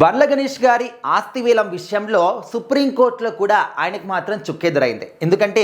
బండ్ల గణేష్ గారి ఆస్తి వేలం విషయంలో సుప్రీంకోర్టులో కూడా ఆయనకు మాత్రం చుక్కెదురైంది. ఎందుకంటే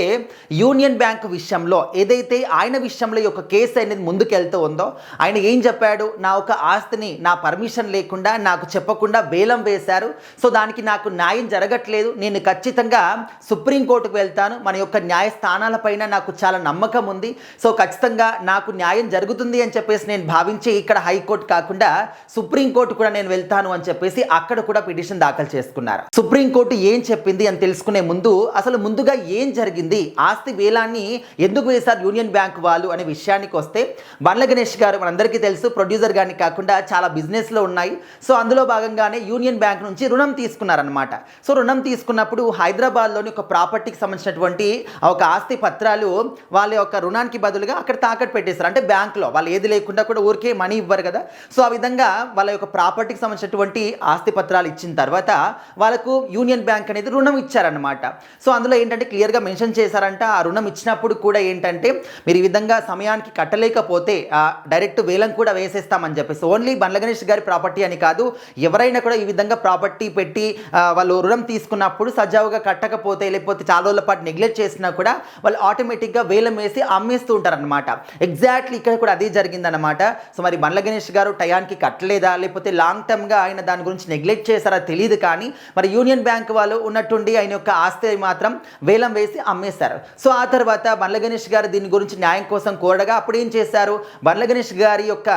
యూనియన్ బ్యాంక్ విషయంలో ఏదైతే ఆయన విషయంలో ఒక కేసు అనేది ముందుకెళ్తూ ఉందో ఆయన ఏం చెప్పాడు, నా ఒక ఆస్తిని నా పర్మిషన్ లేకుండా నాకు చెప్పకుండా వేలం వేశారు, సో దానికి నాకు న్యాయం జరగట్లేదు, నేను ఖచ్చితంగా సుప్రీంకోర్టుకు వెళ్తాను, మన యొక్క న్యాయస్థానాలపైన నాకు చాలా నమ్మకం ఉంది, సో ఖచ్చితంగా నాకు న్యాయం జరుగుతుంది అని చెప్పేసి నేను భావించి ఇక్కడ హైకోర్టు కాకుండా సుప్రీంకోర్టు కూడా నేను వెళ్తాను అని చెప్పేసి అక్కడ కూడా పిటిషన్ దాఖలు చేసుకున్నారు. సుప్రీంకోర్టు ఏం చెప్పింది అని తెలుసుకునే ముందు అసలు ముందుగా ఏం జరిగింది, ఆస్తి వేలాన్ని ఎందుకు వేశారు యూనియన్ బ్యాంక్ వాళ్ళు అనే విషయానికి వస్తే, బండ్ల గణేష్ గారు మనందరికీ తెలుసు ప్రొడ్యూసర్ గారిని కాకుండా చాలా బిజినెస్లో ఉన్నాయి. సో అందులో భాగంగానే యూనియన్ బ్యాంక్ నుంచి రుణం తీసుకున్నారనమాట. సో రుణం తీసుకున్నప్పుడు హైదరాబాద్లోని ఒక ప్రాపర్టీకి సంబంధించినటువంటి ఒక ఆస్తి పత్రాలు వాళ్ళ యొక్క రుణానికి బదులుగా అక్కడ తాకట్టు పెట్టేశారు. అంటే బ్యాంకులో వాళ్ళు ఏది లేకుండా కూడా ఊరికే మనీ ఇవ్వరు కదా, సో ఆ విధంగా వాళ్ళ యొక్క ప్రాపర్టీకి సంబంధించినటువంటి ఆస్తి పత్రాలు ఇచ్చిన తర్వాత వాళ్ళకు యూనియన్ బ్యాంక్ అనేది రుణం ఇచ్చారనమాట. సో అందులో ఏంటంటే క్లియర్గా మెన్షన్ చేశారంట, ఆ రుణం ఇచ్చినప్పుడు కూడా ఏంటంటే మీరు ఈ విధంగా సమయానికి కట్టలేకపోతే డైరెక్ట్ వేలం కూడా వేసేస్తామని చెప్పేసి, ఓన్లీ బండ్ల గణేష్ గారి ప్రాపర్టీ అని కాదు, ఎవరైనా కూడా ఈ విధంగా ప్రాపర్టీ పెట్టి వాళ్ళు రుణం తీసుకున్నప్పుడు సజావుగా కట్టకపోతే లేకపోతే చాలా రోజుల పాటు నెగ్లెక్ట్ చేసినా కూడా వాళ్ళు ఆటోమేటిక్గా వేలం వేసి అమ్మేస్తూ ఉంటారనమాట. ఎగ్జాక్ట్లీ ఇక్కడ కూడా అదే జరిగిందనమాట. సో మరి బండ్ల గణేష్ గారు టయానికి కట్టలేదా లేకపోతే లాంగ్ టర్మ్గా ఆయన దాని గురించి నెగ్లెక్ట్ చేశారా తెలియదు, కానీ మరి యూనియన్ బ్యాంక్ వాళ్ళు ఉన్నట్టుండి ఆయన యొక్క ఆస్తి మాత్రం వేలం వేసి అమ్మేశారు. సో ఆ తర్వాత బండ్ల గణేష్ గారు దీని గురించి న్యాయం కోసం కోరగా అప్పుడు ఏం చేశారు, బండ్ల గణేష్ గారి యొక్క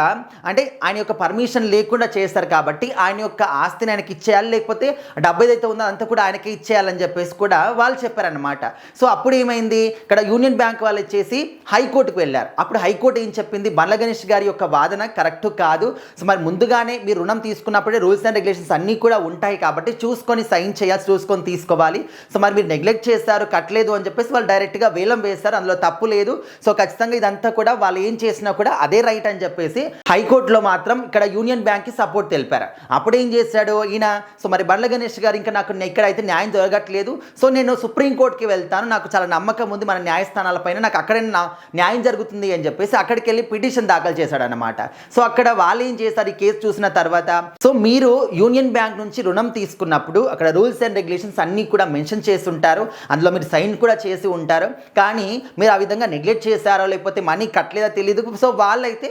అంటే ఆయన యొక్క పర్మిషన్ లేకుండా చేశారు కాబట్టి ఆయన యొక్క ఆస్తిని ఆయనకి ఇచ్చేయాలి, లేకపోతే డబ్బు ఏదైతే ఉందో అంతా కూడా ఆయనకి ఇచ్చేయాలని చెప్పేసి కూడా వాళ్ళు చెప్పారనమాట. సో అప్పుడు ఏమైంది, ఇక్కడ యూనియన్ బ్యాంక్ వాళ్ళు వచ్చేసి హైకోర్టుకు వెళ్ళారు. అప్పుడు హైకోర్టు ఏం చెప్పింది, బండ్ల గణేష్ గారి యొక్క వాదన కరెక్ట్ కాదు, సో మరి ముందుగానే మీరు రుణం తీసుకున్నప్పుడే రూల్స్ అండ్ రెగ్యులేషన్స్ అన్నీ కూడా ఉంటాయి కాబట్టి చూసుకొని సైన్ చేయాలి, చూసుకొని తీసుకోవాలి. సో మరి మీరు నెగ్లెక్ట్ చేశారు, కట్టలేదు అని చెప్పేసి వాళ్ళు డైరెక్ట్గా వేలం వేశారు, అందులో తప్పు లేదు. సో ఖచ్చితంగా ఇదంతా కూడా వాళ్ళు ఏం చేసినా కూడా అదే రైట్ అని చెప్పేసి హైకోర్టులో మాత్రం ఇక్కడ యూనియన్ బ్యాంక్కి సపోర్ట్ తెలిపారు. అప్పుడు ఏం చేశాడు ఈయన, సో మరి బండ్ల గణేష్ గారు ఇంకా నాకు ఇక్కడైతే న్యాయం జరగట్లేదు, సో నేను సుప్రీంకోర్టుకి వెళ్తాను, నాకు చాలా నమ్మకం ఉంది మన న్యాయస్థానాలపైన, నాకు అక్కడే న్యాయం జరుగుతుంది అని చెప్పేసి అక్కడికి వెళ్ళి పిటిషన్ దాఖలు చేశాడు అనమాట. సో అక్కడ వాళ్ళు ఏం చేశారు, ఈ కేసు చూసిన తర్వాత, సో మీరు యూనియన్ బ్యాంక్ నుంచి రుణం తీసుకున్నప్పుడు అక్కడ రూల్స్ అండ్ రెగ్యులేషన్స్ అన్నీ కూడా మెన్షన్ చేసి ఉంటారు, అందులో మీరు సైన్ కూడా చేసి ఉంటారు, కానీ మీరు ఆ విధంగా నెగ్లెక్ట్ చేశారో లేకపోతే మనీ కట్టలేదో తెలియదు. సో వాళ్ళైతే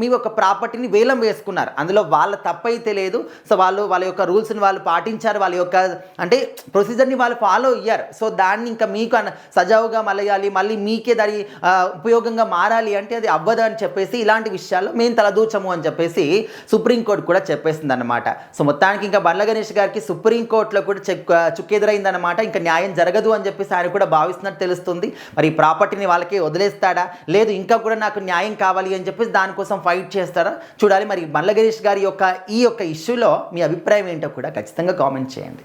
మీ యొక్క ప్రాపర్టీని వేలం వేసుకున్నారు, అందులో వాళ్ళ తప్పైతే లేదు. సో వాళ్ళ యొక్క రూల్స్ని వాళ్ళు పాటించారు, వాళ్ళ యొక్క అంటే ప్రొసీజర్ని వాళ్ళు ఫాలో అయ్యారు. సో దాన్ని ఇంకా మీకు సజావుగా మలయాలి, మళ్ళీ మీకే దాని ఉపయోగంగా మారాలి అంటే అది అవ్వదు అని చెప్పేసి ఇలాంటి విషయాల్లో మేము తలదూచము అని చెప్పేసి సుప్రీంకోర్టు కూడా చెప్పేసింది అనమాట. సో మొత్తానికి ఇంకా బండ్ల గణేష్ గారికి సుప్రీంకోర్టులో కూడా చుక్కెదురైందనమాట. ఇంకా న్యాయం జరగదు అని చెప్పేసి ఆయన కూడా భావిస్తున్నట్టు తెలుస్తుంది. మరి ఈ ప్రాపర్టీని వాళ్ళకి వదిలేస్తాడా, లేదు ఇంకా కూడా నాకు న్యాయం కావాలి అని చెప్పేసి దానికోసం ఫైట్ చేస్తారా చూడాలి. మరి బండ్ల గణేష్ గారి యొక్క ఈ యొక్క ఇష్యూలో మీ అభిప్రాయం ఏంటో కూడా ఖచ్చితంగా కామెంట్ చేయండి.